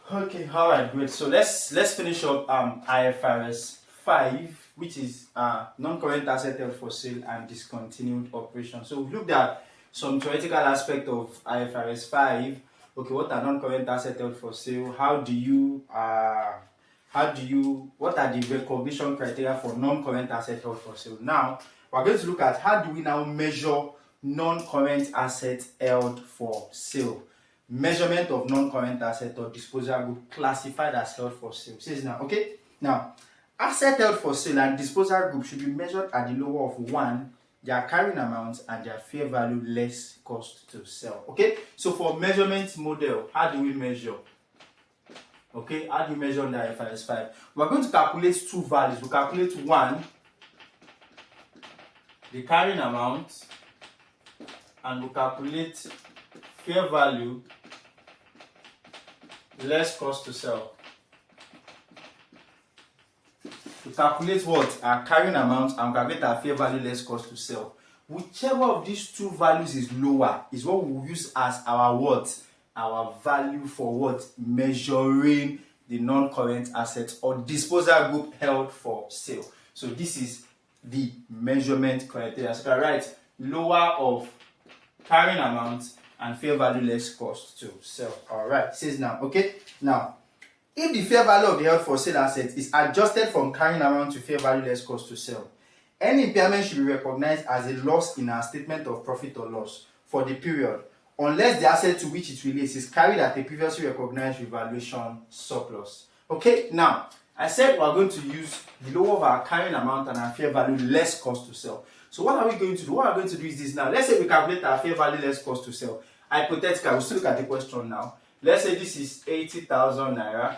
Okay, all right, great. So let's finish up IFRS 5, which is non-current asset held for sale and discontinued operation. So we've looked at some theoretical aspect of IFRS 5. Okay, what are non-current asset held for sale? What are the recognition criteria for non-current asset held for sale? Now we're going to look at how do we now measure non-current asset held for sale. Measurement of non-current asset or disposal group classified as held for sale. Says now, okay? Now, asset held for sale and disposal group should be measured at the lower of 1, their carrying amount and their fair value less cost to sell. Okay? So for measurement model, how do we measure? Okay, how do we measure the IFRS 5? We're going to calculate two values. We calculate 1, the carrying amount, and we calculate fair value less cost to sell. We calculate what? Our carrying amount and calculate our fair value less cost to sell. Whichever of these two values is lower is what we will use as our what? Our value for what? Measuring the non-current assets or disposal group held for sale. So this is the measurement criteria. So I write lower of carrying amount and fair value less cost to sell. Alright, it says now, okay? Now, if the fair value of the held for sale asset is adjusted from carrying amount to fair value less cost to sell, any impairment should be recognized as a loss in our statement of profit or loss for the period, unless the asset to which it relates is carried at a previously recognized revaluation surplus. Okay, now, I said we're going to use the lower of our carrying amount and our fair value less cost to sell. So what are we going to do? What we're going to do is this now. Let's say we calculate our fair value less cost to sell. Hypothetically, we'll still look at the question now. Let's say this is 80,000 naira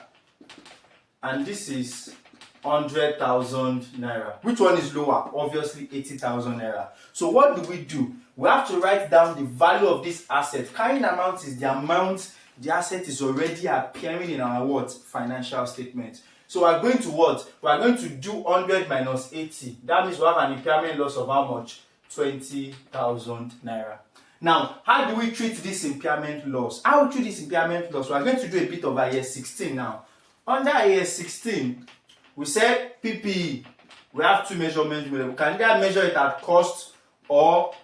and this is 100,000 naira. Which one is lower? Obviously 80,000 naira. So what do? We have to write down the value of this asset. Carrying amount is the amount the asset is already appearing in our what? Financial statement. So we're going to what? We're going to do 100 minus 80. That means we have an impairment loss of how much? 20,000 naira. Now, how do we treat this impairment loss? How we treat this impairment loss? We're going to do a bit of IAS 16 now. Under IAS 16, we said PPE. We have two measurement models. We can either measure it at cost or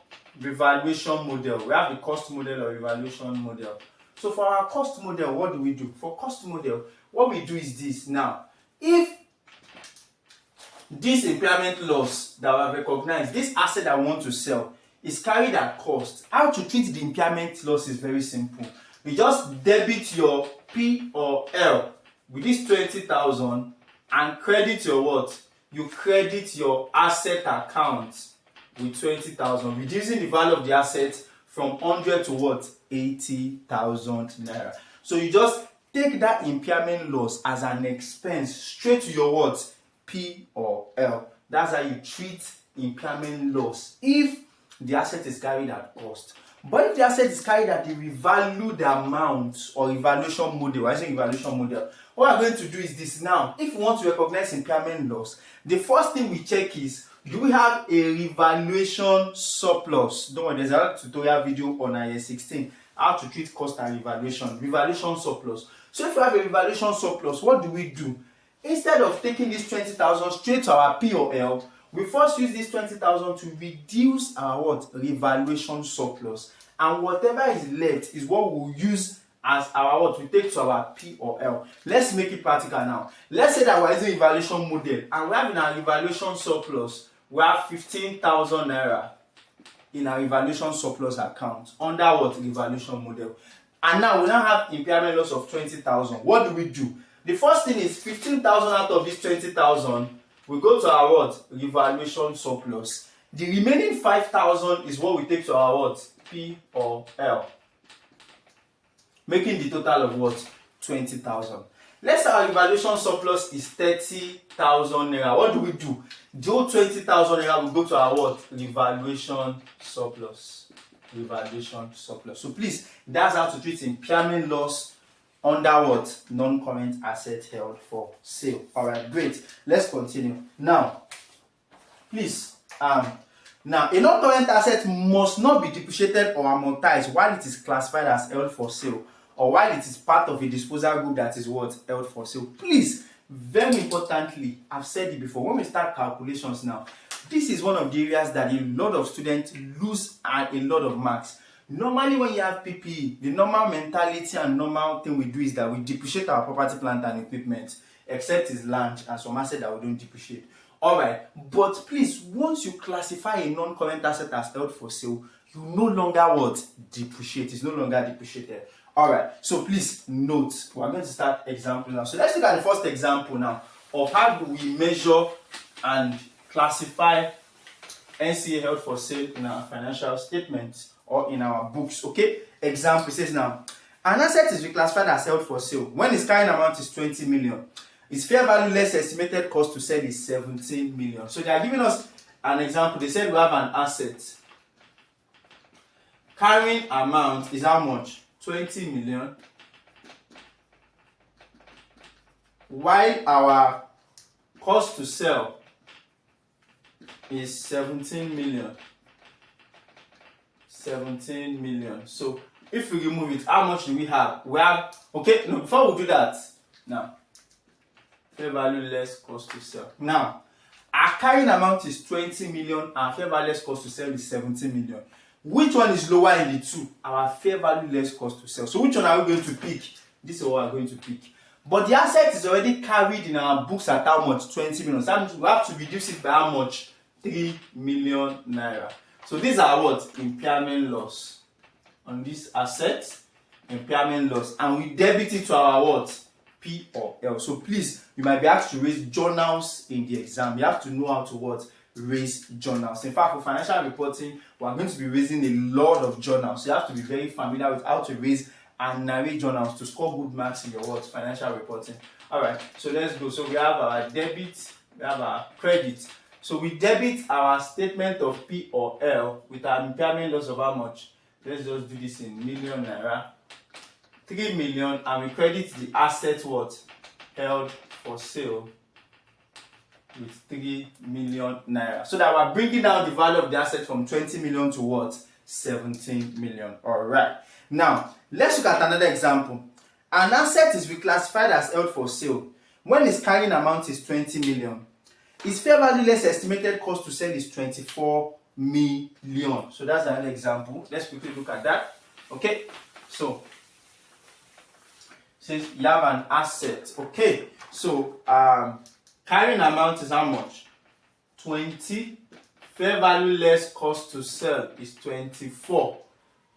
revaluation model. We have the cost model or revaluation model. So for our cost model, what do? For cost model, what we do is this now. If this impairment loss that we have recognized, this asset I want to sell, is carried at cost, how to treat the impairment loss is very simple. You just debit your P or L with this 20,000 and credit your what? You credit your asset account with 20,000, reducing the value of the asset from 100 to what? 80,000 naira. So you just take that impairment loss as an expense straight to your what? P or L. That's how you treat impairment loss if the asset is carried at cost. But if the asset is carried at the revalued amount or evaluation model, I say evaluation model, what we're going to do is this now. If we want to recognize impairment loss, the first thing we check is, do we have a revaluation surplus? Don't worry, there's a tutorial video on IAS 16, how to treat cost and revaluation surplus. So if we have a revaluation surplus, what do? Instead of taking this 20,000 straight to our P or L, we first use this 20,000 to reduce our what? Revaluation surplus. And whatever is left is what we'll use as our what? We take to our P or L. Let's make it practical now. Let's say that we're using evaluation model and we have in our evaluation surplus, we have 15,000 naira in our evaluation surplus account under what? Evaluation model. And now we now have impairment loss of 20,000. What do? The first thing is 15,000 out of this 20,000, we go to our what? Revaluation surplus. The remaining 5,000 is what we take to our what? P or L. Making the total of what? 20,000. Let's say our revaluation surplus is 30,000 naira. What do? The whole 20,000 naira will go to our what? Revaluation surplus. So please, that's how to treat impairment loss under what? Non-current asset held for sale. Alright, great. Let's continue. Now, please, now a non-current asset must not be depreciated or amortized while it is classified as held for sale or while it is part of a disposal group that is what held for sale. Please, very importantly, I've said it before, when we start calculations now, this is one of the areas that a lot of students lose a lot of marks. Normally when you have PPE, the normal mentality and normal thing we do is that we depreciate our property, plant and equipment, except it's land and some assets that we don't depreciate. Alright, but please, once you classify a non-current asset as held for sale, you no longer what? Depreciate. It's no longer depreciated. Alright, so please note, we're going to start examples now. So let's look at the first example now of how do we measure and classify NCA held for sale in our financial statements or in our books. Okay, example says now, an asset is reclassified as held for sale when its carrying amount is 20 million. Its fair value less estimated cost to sell is 17 million. So they are giving us an example. They said we have an asset. Carrying amount is how much? 20 million. While our cost to sell is 17 million. 17 million. So if we remove it, how much do we have? We have, okay, no, before we do that, now, fair value less cost to sell. Now, our carrying amount is 20 million and fair value less cost to sell is 17 million. Which one is lower in the two? Our fair value less cost to sell. So which one are we going to pick? This is what we are going to pick. But the asset is already carried in our books at how much? 20 million. So that means we have to reduce it by how much? 3 million naira. So these are what? Impairment loss. On this asset, impairment loss. And we debit it to our what? P or L. So please, you might be asked to raise journals in the exam. You have to know how to what? Raise journals. In fact, for financial reporting, we are going to be raising a lot of journals. So you have to be very familiar with how to raise and narrate journals to score good marks in your what? Financial reporting. Alright, so let's go. So we have our debit, we have our credit. So we debit our statement of P or L with our impairment loss of how much? Let's just do this in million naira. 3 million, and we credit the asset what? Held for sale with 3 million naira. So that we're bringing down the value of the asset from 20 million to what? 17 million. Alright. Now, let's look at another example. An asset is reclassified as held for sale when its carrying amount is 20 million. Its fair value less estimated cost to sell is 24 million. So that's another example. Let's quickly look at that. Okay. So, since you have an asset, okay. So, carrying amount is how much? 20. Fair value less cost to sell is 24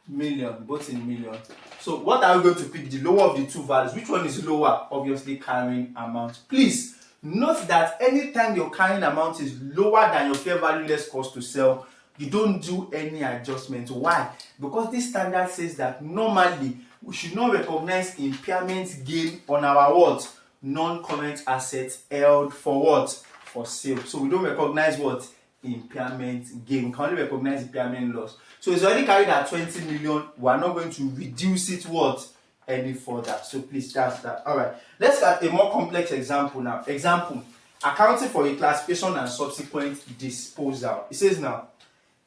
million, both in million. So what are we going to pick? The lower of the two values. Which one is lower? Obviously carrying amount. Please note that anytime your carrying amount is lower than your fair value less cost to sell, you don't do any adjustment. Why? Because this standard says that normally we should not recognize impairment gain on our what? Non-current assets held for what? For sale. So we don't recognize what? Impairment gain. We can only recognize impairment loss. So it's already carried at 20 million. We are not going to reduce it what? Any further. So please, that's that. Alright. Let's get a more complex example now. Example. Accounting for a classification and subsequent disposal. It says now,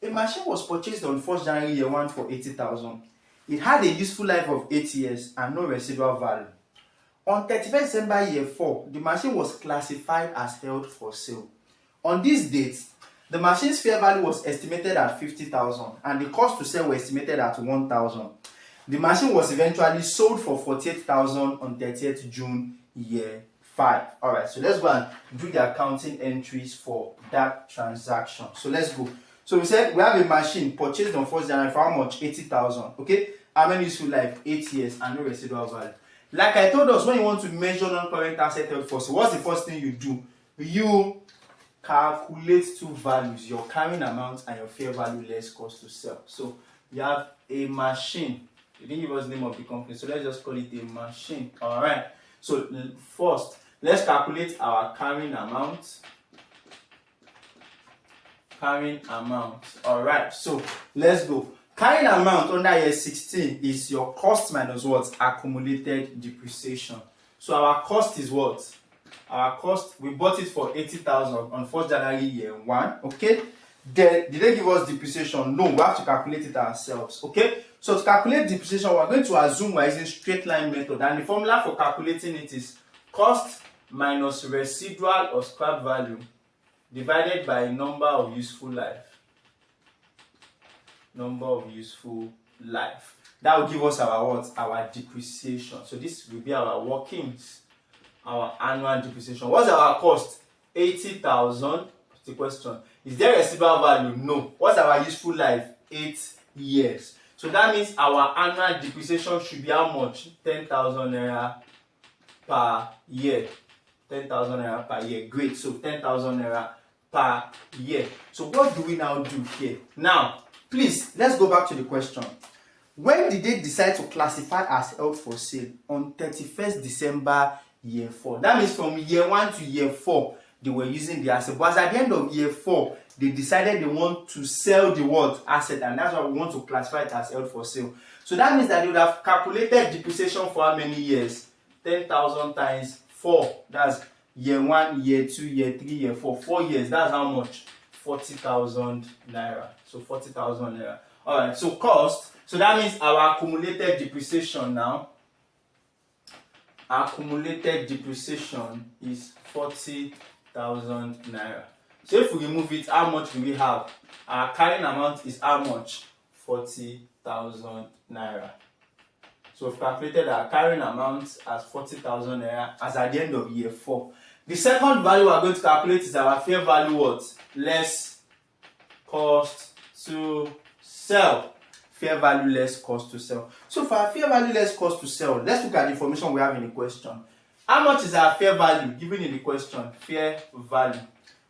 a machine was purchased on 1st January year 1 for 80,000. It had a useful life of 8 years and no residual value. On 31st December year 4, the machine was classified as held for sale. On this date, the machine's fair value was estimated at 50,000 and the cost to sell was estimated at 1,000. The machine was eventually sold for 48,000 on 30th June year 5. Alright, so let's go and do the accounting entries for that transaction. So let's go. So we said we have a machine purchased on 1st January for how much? 80,000. Okay? How many useful life? 8 years and no residual value. Like I told us, when you want to measure non-current asset held for sale, what's the first thing you do? You calculate two values, your carrying amount and your fair value less cost to sell. So you have a machine. You didn't give us the name of the company, so let's just call it a machine. Alright. So first, let's calculate our carrying amount. Carrying amount. Alright, so let's go. Carrying amount under year 16 is your cost minus what? Accumulated depreciation. So our cost is what? Our cost, we bought it for 80,000 on 1st January year 1. Okay. Then, did they give us depreciation? No, we have to calculate it ourselves. Okay. So to calculate depreciation, we're going to assume we're using straight line method, and the formula for calculating it is cost minus residual or scrap value divided by number of useful life. Number of useful life. That will give us our what? Our depreciation. So this will be our workings, our annual depreciation. What's our cost? 80,000. The question. Is there a residual value? No. What's our useful life? 8 years. So that means our annual depreciation should be how much? 10,000 naira per year. 10,000 naira per year. Great. So 10,000 naira per year. So what do we now do here? Now, please, let's go back to the question. When did they decide to classify as held for sale? On 31st December year 4. That means from year 1 to year 4, they were using the asset. But at the end of year 4, they decided they want to sell the what? Asset. And that's why we want to classify it as held for sale. So that means that they would have calculated depreciation for how many years? 10,000 times 4. That's year 1, year 2, year 3, year 4. 4 years. That's how much? 40,000 naira. So 40,000 naira. Alright, so cost. So that means our accumulated depreciation now. Accumulated depreciation is 40,000 naira. So if we remove it, how much do we have? Our carrying amount is how much? 40,000 naira. So we've calculated our carrying amount as 40,000 naira as at the end of year 4. The second value we are going to calculate is our fair value what? Less cost to sell. Fair value less cost to sell. So for our fair value less cost to sell, let's look at the information we have in the question. How much is our fair value given in the question? Fair value.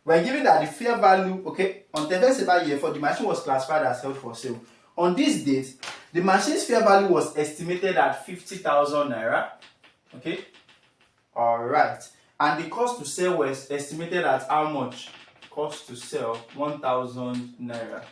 We're given that the fair value, okay, on 10th December year 4, the machine was classified as held for sale. On this date, the machine's fair value was estimated at 50,000 naira. Okay, all right. And the cost to sell was estimated at how much? Cost to sell 1,000 naira.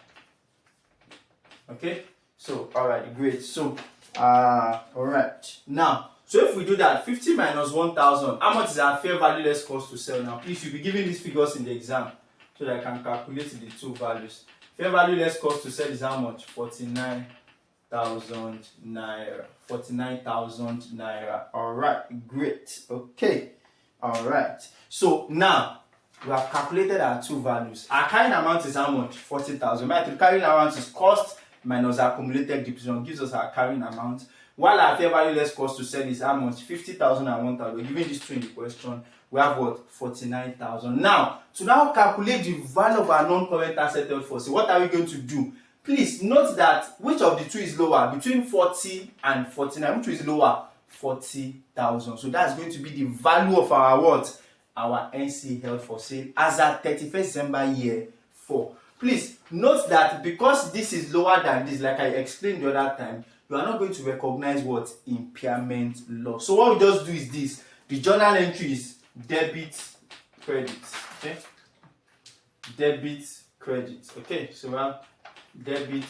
Okay, so all right, great. So all right, now so if we do that, 50 minus 1,000, how much is our fair value less cost to sell? Now please, you'll be given these figures in the exam so that I can calculate the two values. Fair value less cost to sell is how much? 49,000 naira. 49,000 naira. All right, great. Okay, all right. So now we have calculated our two values. Our carrying amount is how much? 40,000. The carrying amount is cost minus accumulated depreciation, gives us our carrying amount. While our fair value less cost to sell is how much? 50,000 and 1,000. We're giving these two in the question. We have what? 49,000. Now, to now calculate the value of our non-current asset held for sale, what are we going to do? Please note that which of the two is lower? Between 40 and 49, which is lower? 40,000. So that's going to be the value of our what? Our NC held for sale as at 31st December year 4. Please note that because this is lower than this, like I explained the other time, you are not going to recognize what? Impairment loss. So what we just do is this. The journal entry is debit, credit. Okay? Debit, credit. Okay, so we have debit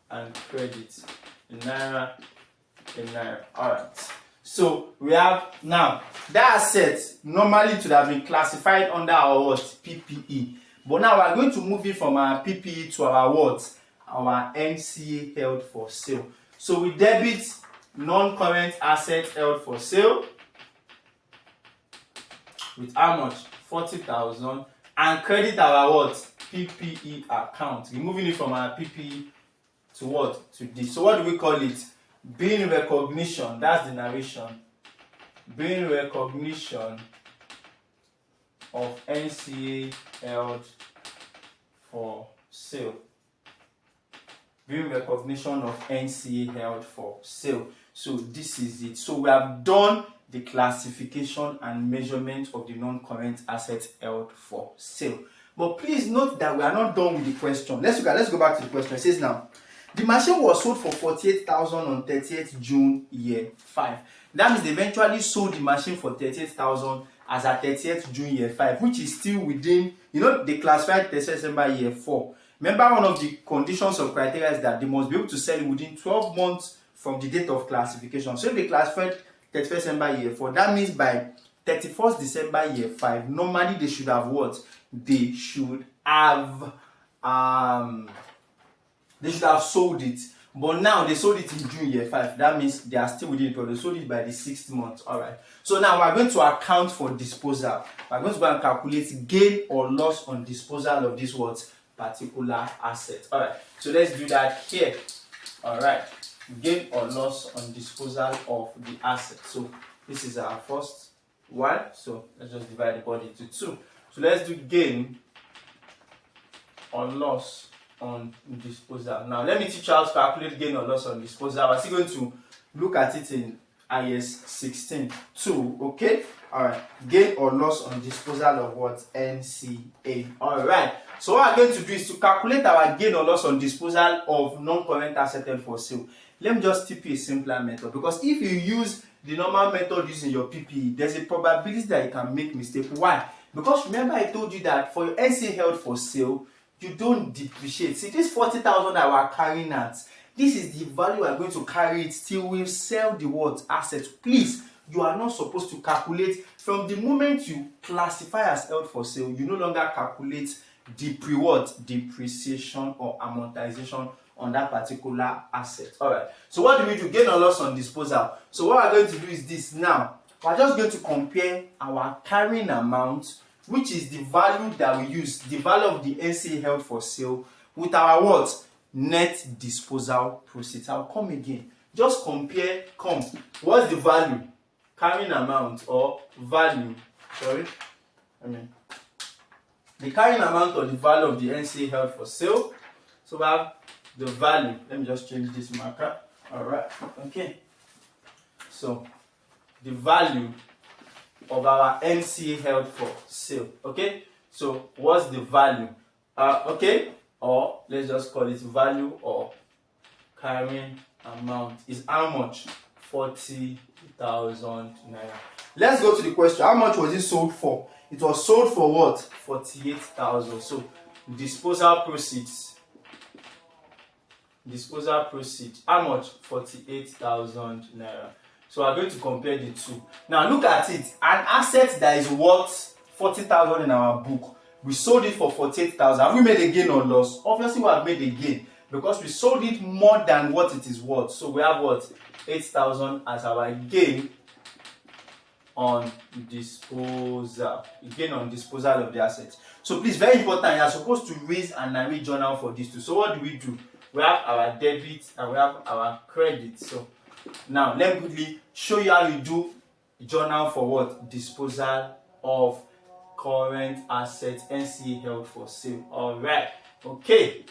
and credit in naira, in naira. Alright. So we have now that asset normally to have been classified under our what? PPE. But now we are going to move it from our PPE to our what? Our NCA held for sale. So we debit non-current assets held for sale with how much? 40,000, and credit our what? PPE account. Removing it from our PPE to what? To this. So what do we call it? Being recognition. That's the narration. Being recognition of NCA held for sale. Being recognition of NCA held for sale. So this is it. So we have done the classification and measurement of the non-current assets held for sale. But please note that we are not done with the question. Let's go back to the question. It says now, the machine was sold for 48,000 on 30th June year 5. That means they eventually sold the machine for 38,000 as at 30th June year 5, which is still within, they classified 31st December year 4. Remember, one of the conditions of criteria is that they must be able to sell it within 12 months from the date of classification. So if they classified 31st December year 4, that means by 31st December year 5, normally they should have what? They should have sold it. But now they sold it in June year 5. That means they are still within the period. They sold it by the 6th month. Alright. So now we are going to account for disposal. We are going to go and calculate gain or loss on disposal of this what particular asset. Alright. So let's do that here. Alright. Gain or loss on disposal of the asset. So this is our first one. So let's just divide the body into 2. So let's do gain or loss on disposal. Now let me teach you how to calculate gain or loss on disposal. We're still going to look at it in IS 16.2. Okay? Alright. Gain or loss on disposal of what? NCA. Alright. So what we're going to do is to calculate our gain or loss on disposal of non-current asset held for sale. Let me just tip you a simpler method, because if you use the normal method used in your PPE, there's a probability that you can make mistake. Why? Because remember I told you that for your NCA held for sale, you don't depreciate. See, this 40,000 that we're carrying at, this is the value we're going to carry it till we sell the what asset. Please, you are not supposed to calculate from the moment you classify as held for sale. You no longer calculate depreciation or amortization on that particular asset. Alright, so what do we do? Gain or loss on disposal. So what we're going to do is this. Now we're just going to compare our carrying amount, which is the value that we use, the value of the NCA held for sale, with our what? Net disposal proceeds. I'll come again. Just compare. What's the value? Carrying amount or value? The carrying amount or the value of the NCA held for sale. So we have the value. Let me just change this marker. Alright. Okay. So the value of our NCA held for sale. Okay. So what's the value? Okay. Or let's just call it value or carrying amount is how much? 40,000 naira. Let's go to the question. How much was it sold for? It was sold for what? 48,000. So disposal proceeds. Disposal proceeds. How much? 48,000 naira. So we're going to compare the two. Now look at it. An asset that is worth 40,000 in our book, we sold it for 48,000. Have we made a gain or loss? Obviously we have made a gain, because we sold it more than what it is worth. So we have what? 8,000 as our gain on disposal. Gain on disposal of the assets. So please, very important, you are supposed to raise and narrate journal for these two. So what do? We have our debit and we have our credit. So now let me quickly show you how you do journal for what? Disposal of current assets, NCA held for sale. Alright. Okay.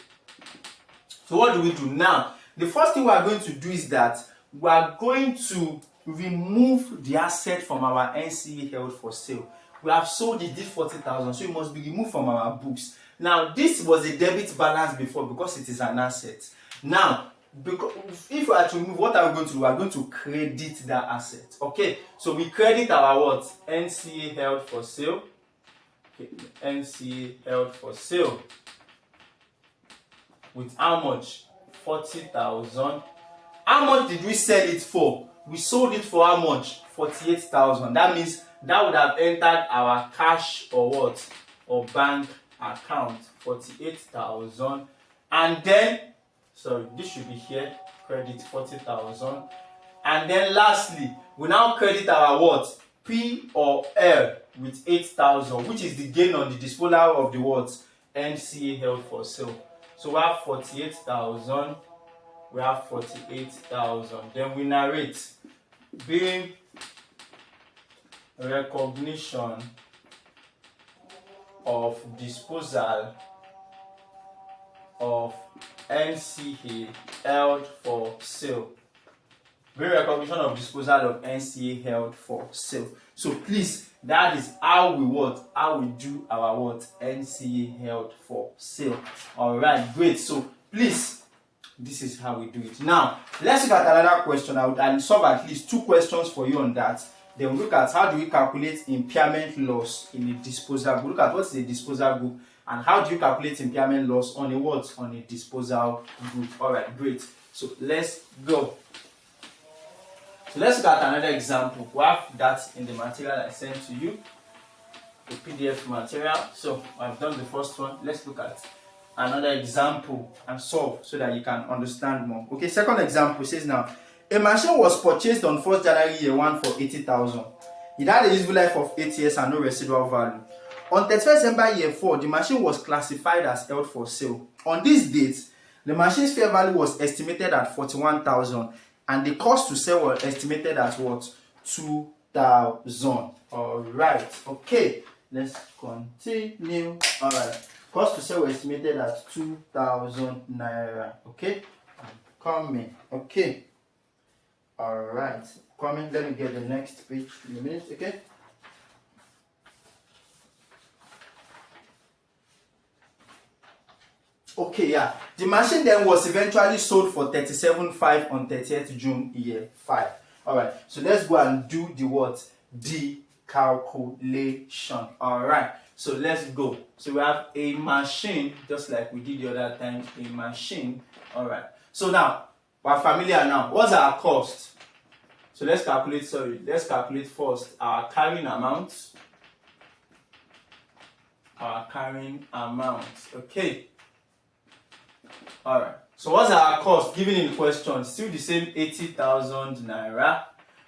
So what do we do now? The first thing we are going to do is that we are going to remove the asset from our NCA held for sale. We have sold it, this 40,000, so it must be removed from our books. Now this was a debit balance before, because it is an asset. Now, because if we are to remove, what are we going to do? We are going to credit that asset. Okay, so we credit our what? NCA held for sale. Okay. NCA held for sale with how much? 40,000. How much did we sell it for? We sold it for how much? 48,000. That means that would have entered our cash or what? Or bank account. 48,000. And then, sorry, this should be here. Credit 40,000. And then lastly, we now credit our what? P or L with 8,000, which is the gain on the disposal of the what? NCA held for sale. So we have 48,000. We have 48,000. Then we narrate being recognition of disposal of NCA held for sale. Being recognition of disposal of NCA held for sale. So please, that is how we what? How we do our what? NCA held for sale. Alright, great. So please, this is how we do it. Now, let's look at another question. I'll solve at least 2 questions for you on that. Then we'll look at how do we calculate impairment loss in a disposal book. Look at what's the disposal book and how do you calculate impairment loss on a what? On a disposal book. Alright, great. So let's go. So let's look at another example. We have that in the material I sent to you, the PDF material. So I've done the first one. Let's look at another example and solve so that you can understand more. Okay, second example says now, a machine was purchased on 1st January year 1 for 80,000. It had a useful life of 8 years and no residual value. On 31st December year 4, the machine was classified as held for sale. On this date, the machine's fair value was estimated at 41,000 and the cost to sell was estimated at what? 2,000. Alright, okay, let's continue. Alright, cost to sell was estimated at 2,000 naira. Okay, coming. Okay, alright, coming. Let me get the next page in a minute. Okay. Okay, yeah. The machine then was eventually sold for 37,500 on 30th June year 5. Alright, so let's go and do the what? The calculation. Alright, so let's go. So we have a machine, just like we did the other time, a machine. Alright, so now we're familiar now. What's our cost? So let's calculate first our carrying amount. Okay. Alright, so what's our cost given in the question? Still the same 80,000 naira.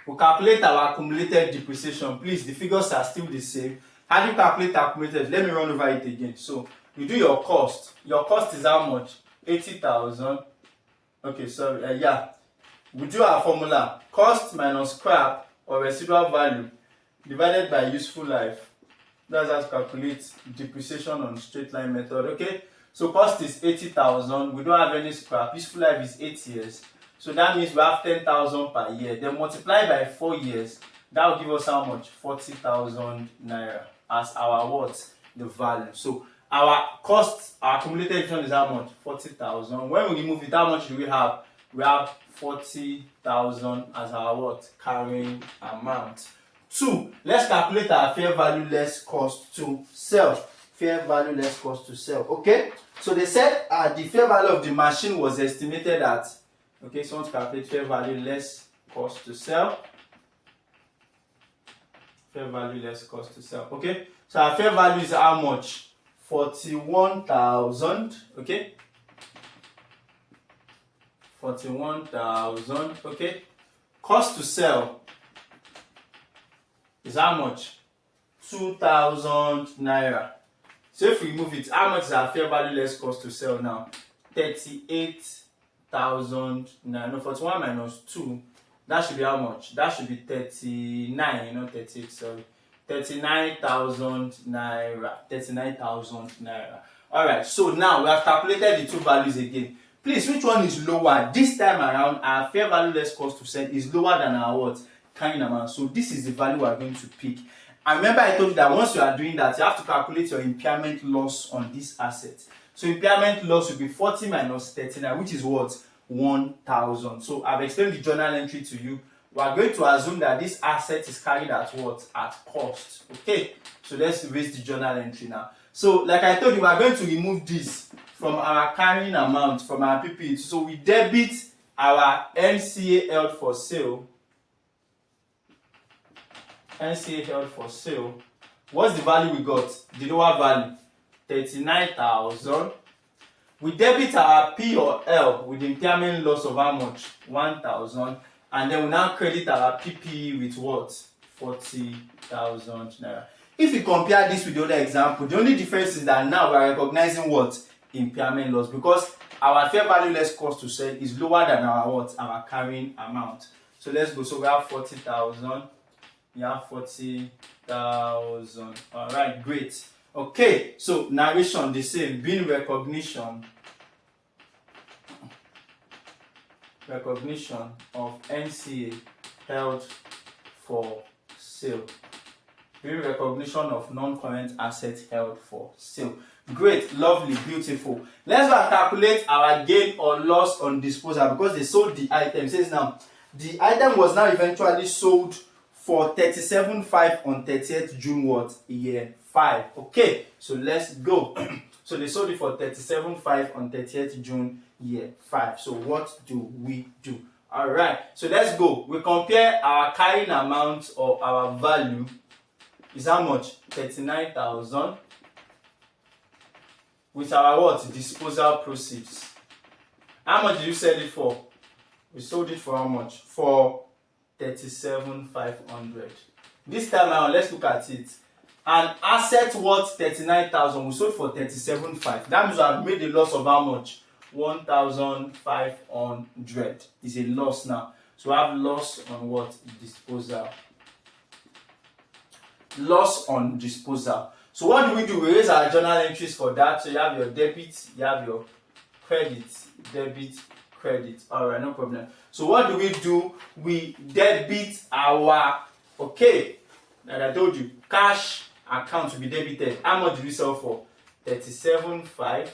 We'll calculate our accumulated depreciation. Please, the figures are still the same. How do you calculate accumulated? Let me run over it again. So you do your cost. Your cost is how much? 80,000. Okay, sorry. Yeah. We do our formula. Cost minus scrap or residual value divided by useful life. That's how to calculate depreciation on straight line method. Okay. So cost is 80,000. We don't have any scrap. Useful life is 8 years. So that means we have 10,000 per year. Then multiply by 4 years. That will give us how much? 40,000 naira as our what? The value. So our cost, our accumulated return is how much? 40,000. When we remove it, how much do we have? We have 40,000 as our what? Carrying amount. 2. Let's calculate our fair value less cost to sell. Fair value less cost to sell. Okay, so they said the fair value of the machine was estimated at, okay, so want to calculate fair value less cost to sell. Fair value less cost to sell. Okay, so our fair value is how much? 41,000. Okay, 41,000. Okay, cost to sell is how much? 2,000 naira. So if we remove it, how much is our fair value less cost to sell now? 38,000 naira. No, 41 minus 2, that should be how much? That should be 39, not 38, sorry. 39,000 naira. 39,000 naira. Alright, so now we have calculated the two values again. Please, which one is lower? This time around, our fair value less cost to sell is lower than our what? Carrying amount. So this is the value we are going to pick. And remember I told you that once you are doing that, you have to calculate your impairment loss on this asset. So impairment loss will be 40 minus 39, which is what? 1,000. So I've explained the journal entry to you. We are going to assume that this asset is carried at what? At cost. Okay, so let's erase the journal entry now. So like I told you, we are going to remove this from our carrying amount, from our PPE. So we debit our NCA held for sale. NCA held for sale. What's the value we got? The lower value, 39,000. We debit our P or L with impairment loss of how much? 1,000. And then we now credit our PPE with what? 40,000 naira. If you compare this with the other example, the only difference is that now we are recognizing what? Impairment loss, because our fair value less cost to sell is lower than our what? Our carrying amount. So let's go. So we have 40,000. You have 40,000. Alright, great. Okay, so narration the same, being recognition of NCA held for sale. Being recognition of non-current assets held for sale. Great, lovely, beautiful. Let's go and calculate our gain or loss on disposal, because they sold the item. It says now the item was now eventually sold for 37,500 on 30th June what? Year 5. Okay, so let's go. So they sold it for 37,500 on 30th June year 5. So what do we do? Alright, so let's go. We compare our carrying amount or our value is how much? 39,000 with our what? Disposal proceeds. How much did you sell it for? We sold it for how much? For 37,500. This time around, let's look at it. An asset worth 39,000, we sold for 37,500. That means we have made a loss of how much? 1,500 is a loss now. So we have loss on what? Disposal. Loss on disposal. So what do? We raise our journal entries for that. So you have your debit, you have your credit, debit, credit. Alright, no problem. So what do? We debit our, okay, like I told you, cash account to be debited. How much did we sell for? 37,500.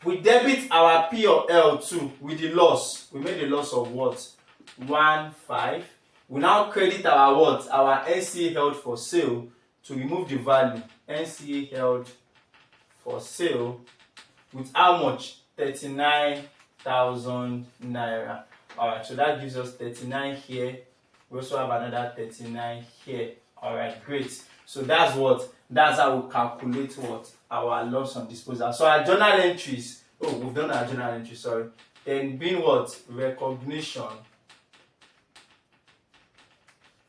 We debit our P or L too with the loss. We made a loss of what? 1,500. We now credit our what? Our NCA held for sale to remove the value. NCA held for sale with how much? 39,000 naira. Alright, so that gives us 39 here. We also have another 39 here. Alright, great. So that's what? That's how we calculate what? Our loss on disposal. So our journal entries. Oh, we've done our journal entry, sorry. Then being what? Recognition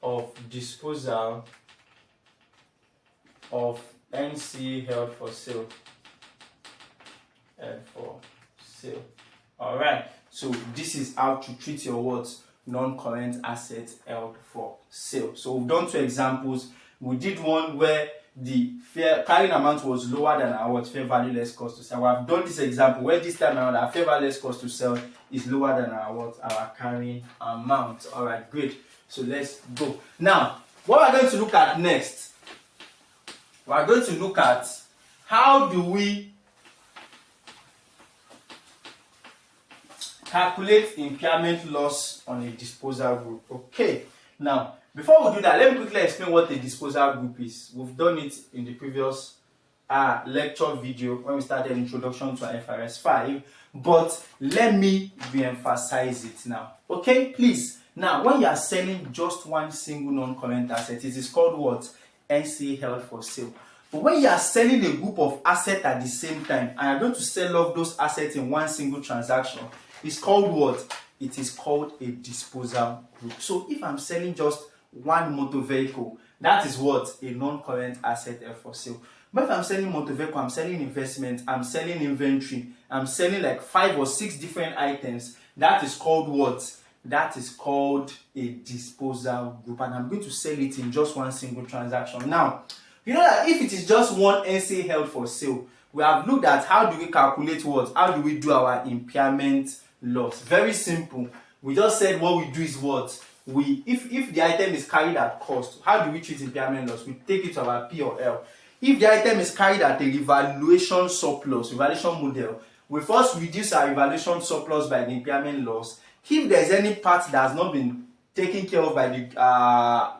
of disposal of NC held for sale. Held for sale. Alright. So this is how to treat your what? Non-current assets held for sale. So we've done two examples. We did one where the fair carrying amount was lower than our what? Fair value less cost to sell. We have done this example where this time around our fair value less cost to sell is lower than our what? Our carrying amount. Alright, great. So let's go. Now, what we're going to look at next, we're going to look at how do we calculate impairment loss on a disposal group. Okay, now before we do that, let me quickly explain what a disposal group is. We've done it in the previous lecture video when we started introduction to Ifrs 5, but let me re-emphasize it now. Okay, please. Now, when you are selling just one single non-current asset, it is called what? NCA held for sale. But when you are selling a group of assets at the same time and you're going to sell off those assets in one single transaction, it's called what? It is called a disposal group. So if I'm selling just one motor vehicle, that is what? A non-current asset held for sale. But if I'm selling motor vehicle, I'm selling investment, I'm selling inventory, I'm selling like 5 or 6 different items, that is called what? That is called a disposal group, and I'm going to sell it in just one single transaction. Now, you know that if it is just one NCA held for sale, we have looked at how do we calculate what? How do we do our impairment loss? Very simple. We just said what we do is what? If the item is carried at cost, how do we treat impairment loss? We take it to our P or L. If the item is carried at a revaluation surplus, revaluation model, we first reduce our revaluation surplus by the impairment loss. If there is any part that has not been taken care of by the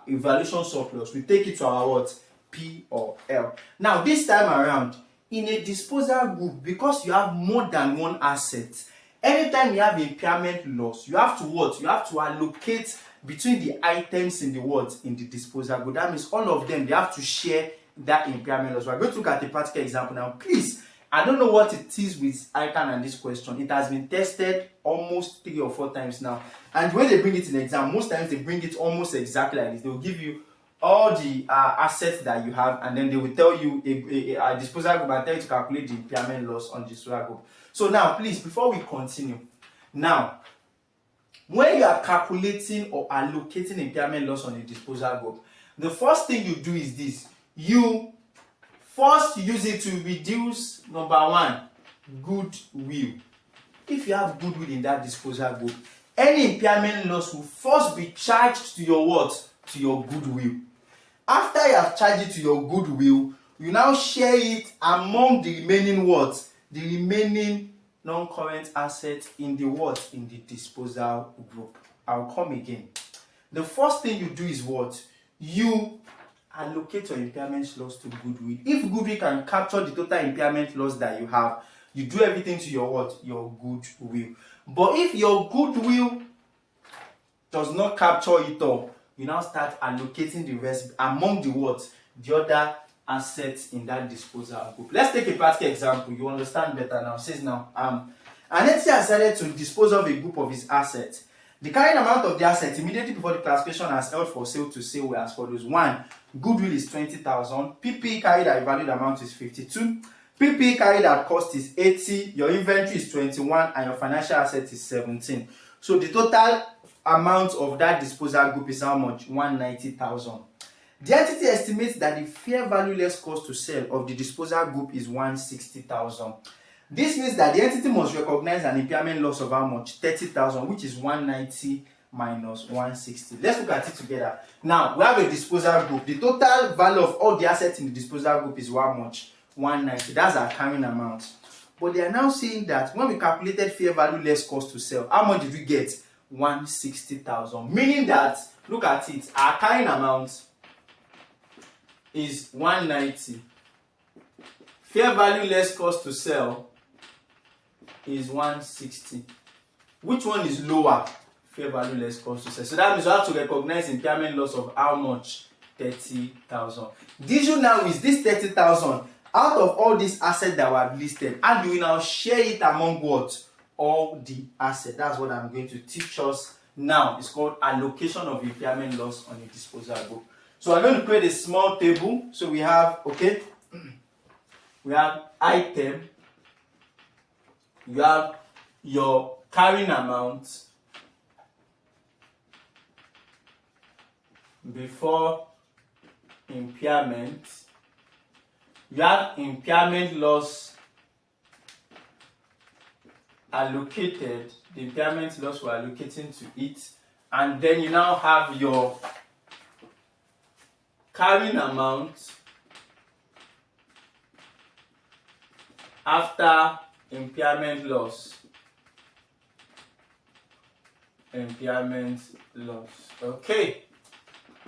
evaluation surplus, we take it to our what? P or L. Now, this time around, in a disposal group, because you have more than one asset, anytime you have impairment loss, you have to what? You have to allocate between the items in the what? In the disposal group. That means all of them, they have to share that impairment loss. We're going to look at a practical example now. Please, I don't know what it is with ICANN and this question. It has been tested almost 3 or 4 times now. And when they bring it in exam, most times they bring it almost exactly like this. They will give you all the assets that you have, and then they will tell you a disposal group and tell you to calculate the impairment loss on the disposal group. So now, please, before we continue, now, when you are calculating or allocating impairment loss on a disposal group, the first thing you do is this. You first use it to reduce, number 1, goodwill. If you have goodwill in that disposal group, any impairment loss will first be charged to your what? To your goodwill. After you have charged it to your goodwill, you now share it among the remaining what? The remaining non-current assets in the what? In the disposal group. I'll come again. The first thing you do is what? You allocate your impairment loss to goodwill. If goodwill can capture the total impairment loss that you have, you do everything to your what? Your goodwill. But if your goodwill does not capture it all, you now start allocating the rest among the what? The other assets in that disposal group. Let's take a practical example. You understand better now. It says now, an entity has decided to dispose of a group of his assets. The carrying amount of the assets immediately before the classification as held for sale to sale were as follows. 1. Goodwill is 20,000. PPE carried at valued amount is 52. PPE carried at cost is 80. Your inventory is 21 and your financial asset is 17. So the total amount of that disposal group is how much? 190,000. The entity estimates that the fair value less cost to sell of the disposal group is 160,000. This means that the entity must recognize an impairment loss of how much? 30,000, which is 190 minus 160. Let's look at it together. Now, we have a disposal group. The total value of all the assets in the disposal group is how much? 190. That's our carrying amount. But they are now saying that when we calculated fair value less cost to sell, how much did we get? 160,000. Meaning that, look at it, our carrying amount is 190. Fair value less cost to sell is 160. Which one is lower? Fair value less cost to sell. So that means we have to recognize impairment loss of how much? 30,000. The issue now is this 30,000 out of all these assets that were listed. How do we now share it among what? All the assets. That's what I'm going to teach us now. It's called allocation of impairment loss on a disposal group. So I'm going to create a small table. So we have, okay, we have item, you have your carrying amount before impairment, you have impairment loss allocated, the impairment loss we're allocating to it, and then you now have your carrying amount after impairment loss. Impairment loss. Okay.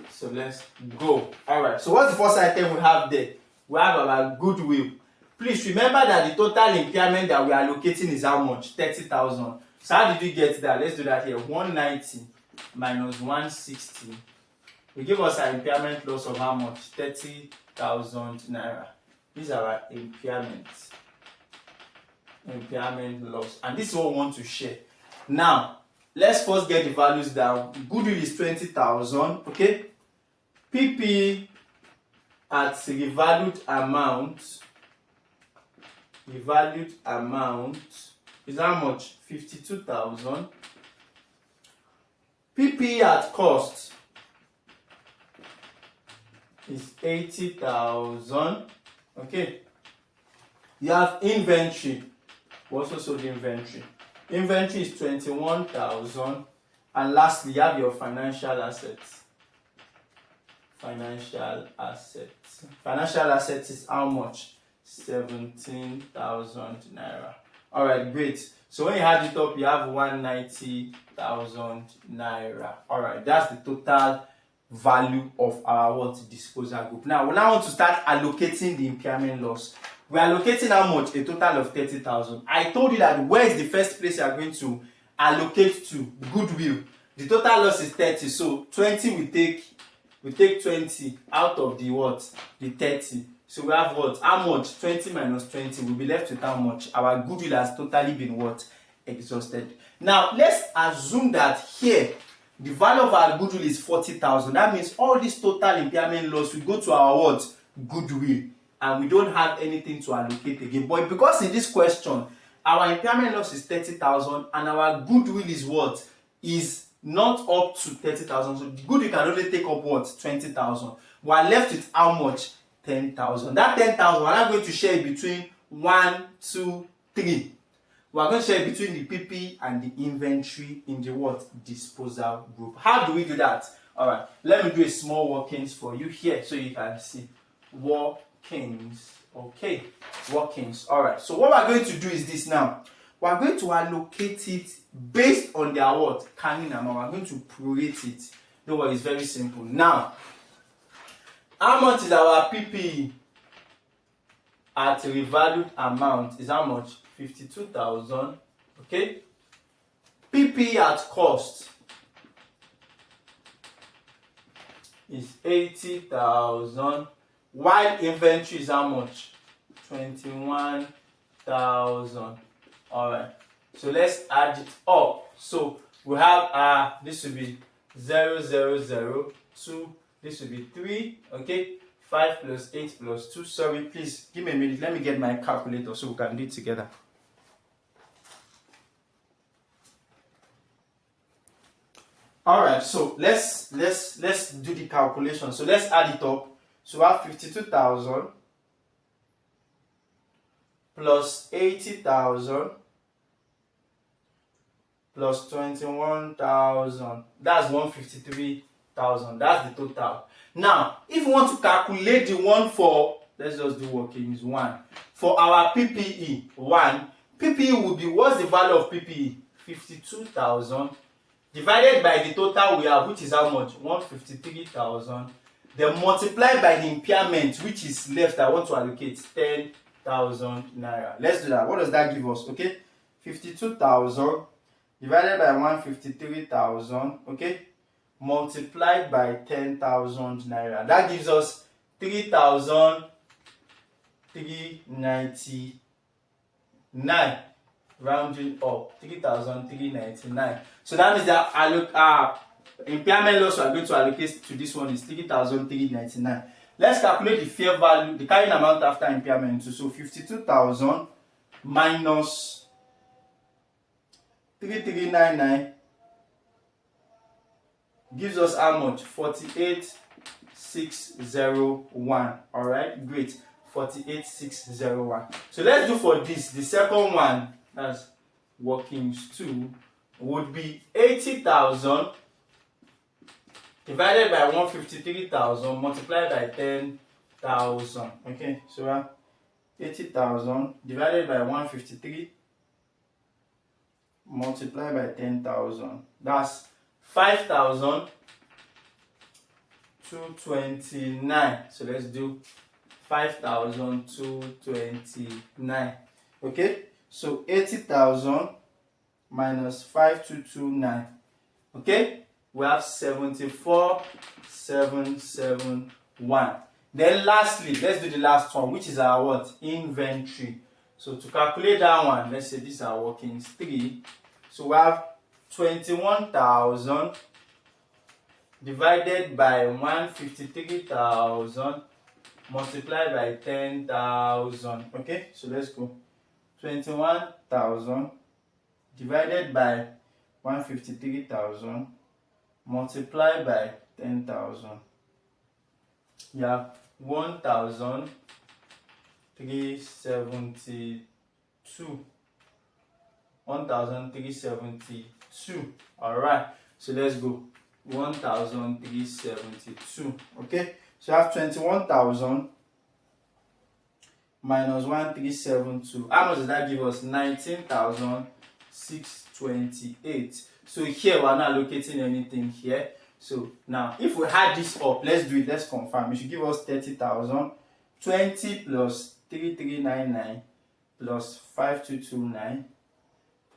So let's go. Alright. So what's the first item we have there? We have our goodwill. Please remember that the total impairment that we are allocating is how much? 30,000. So how did we get that? Let's do that here. 190 minus 160 will give us an impairment loss of how much? 30,000 naira. These are our impairments. Impairment loss. And this is what we want to share. Now, let's first get the values down. Goodwill is 20,000. Okay. PP at revalued amount. Revalued amount is how much? 52,000. PP at cost is 80,000. Okay. You have inventory. We also sold inventory. Inventory is 21,000. And lastly, you have your financial assets. Financial assets. Financial assets is how much? 17,000 naira. Alright, great. So when you add it up, you have 190,000 naira. Alright, that's the total value of our disposal group. Now, we now want to start allocating the impairment loss. We are allocating how much? A total of 30,000. I told you that where is the first place you are going to allocate to? Goodwill. The total loss is 30. So 20 we take 20 out of the what? The 30. So we have what? How much? 20 minus 20. We'll be left with how much? Our goodwill has totally been what? Exhausted. Now let's assume that here the value of our goodwill is 40,000. That means all this total impairment loss will go to our what? Goodwill. And we don't have anything to allocate again. But because in this question, our impairment loss is 30,000 and our goodwill is what? Is not up to 30,000. So the goodwill can only take up what? 20,000. We are left with how much? 10,000. That 10,000, we're not going to share it between 1, 2, 3. We are going to share it between the PP and the inventory in the what? Disposal group. How do we do that? Alright, let me do a small workings for you here so you can see. Workings. Okay, workings. Alright, so what we're going to do is this now. We're going to allocate it based on their what? Carrying amount. We're going to prorate it. Don't worry, it's very simple. Now, how much is our PPE at revalued amount? Is how much? 52,000. Okay. PPE at cost is 80,000. while inventory is how much? 21,000. All right, so let's add it up. So we have this will be 0 0 0 2, this will be 3, okay, 5 plus 8 plus 2. Sorry, please give me a minute, let me get my calculator so we can do it together. All right, so let's do the calculation. So let's add it up. So we have 52,000 plus 80,000 plus 21,000. That's 153,000. That's the total. Now, if we want to calculate the one for, let's just do workings 1. For our PPE 1, PPE will be, what's the value of PPE? 52,000 divided by the total we have, which is how much? 153,000. Then multiplied by the impairment, which is left, I want to allocate 10,000 naira. Let's do that. What does that give us? Okay, 52,000 divided by 153,000, okay, multiplied by 10,000 naira. That gives us 3,399. Rounding up, 3,399. So that means that impairment loss we are going to allocate to this one is 3,399. Let's calculate the fair value, the carrying amount after impairment. So 52,000 minus 3,399 gives us how much? 48,601. All right, great. 48,601. So let's do for this. The second one, that's workings 2, would be 80,000 divided by 153,000 multiplied by 10,000. Okay, so 80,000 divided by 153 multiplied by 10,000. That's 5,229. So let's do 5,229. Okay, so 80,000 minus 5,229. Okay, we have 74,771. Then lastly, let's do the last one, which is our what? Inventory. So to calculate that one, let's say these are workings 3. So we have 21,000 divided by 153,000 multiplied by 10,000. Okay, so let's go. 21,000 divided by 153,000 multiplied by 10,000. You have 1,372. 1,372. All right, so let's go. 1,372. Okay, so you have 21,000 minus 1,372. How much does that give us? 19,628. So here we're not allocating anything here. So now if we add this up, let's do it, let's confirm. It should give us 30,000. 20 plus 3,399 plus 5,229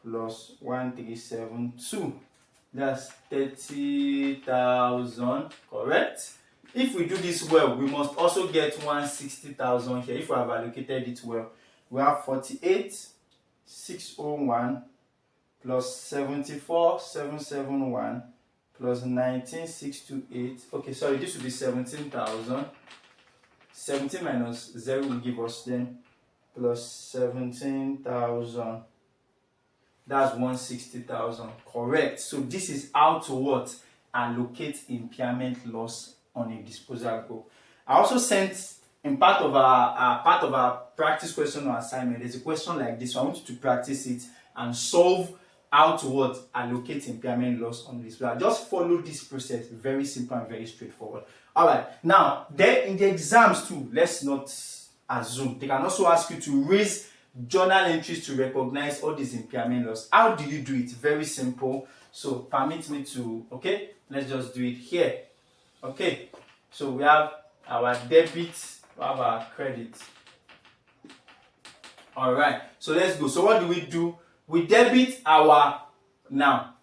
plus 1,372. That's 30,000, correct? If we do this well, we must also get 160,000 here. If we have allocated it well, we have 48,601 plus 74,771 plus 19,628. Okay, sorry, this will be 17,000. 17 minus 0 will give us then plus 17,000. That's 160,000, correct? So this is how to what? Allocate impairment loss on a disposal goal. I also sent in part of our practice question or assignment, there's a question like this. So I want you to practice it and solve how to what? Allocate impairment loss on this. Just follow this process. Very simple and very straightforward. All right. Now, then in the exams too, let's not assume. They can also ask you to raise journal entries to recognize all these impairment loss. How do you do it? Very simple. So permit me to, okay, let's just do it here. Okay, so we have our debit, we have our credit. All right, so let's go. So what do? We debit our, now,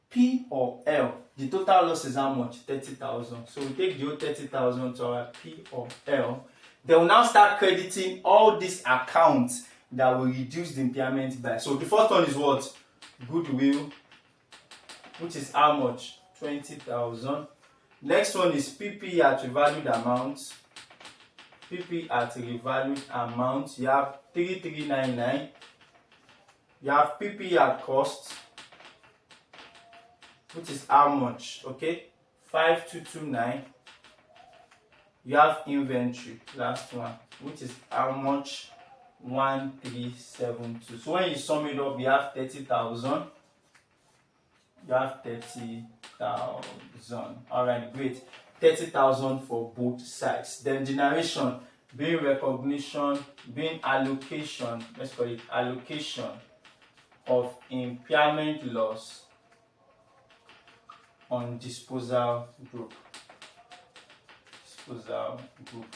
P or L. The total loss is how much? 30,000. So we take the whole 30,000 to our P or L. They will now start crediting all these accounts that will reduce the impairment by. So the first one is what? Goodwill, which is how much? 20,000. Next one is PP at revalued amount. PP at revalued amount. You have 3399. You have PP at cost, which is how much? Okay, 5229. You have inventory, last one, which is how much? 1372. So when you sum it up, you have 30,000. You have 30,000. All right, great. 30,000 for both sides. Then generation, being recognition, being allocation. Let's call it allocation of impairment loss on disposal group.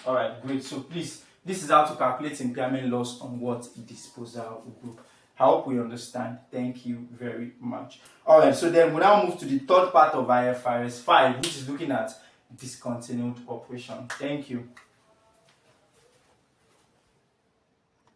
All right, great. So please, this is how to calculate impairment loss on what? Disposal group. I hope we understand. Thank you very much. All right, so then we now move to the third part of IFRS 5, which is looking at discontinued operation. Thank you.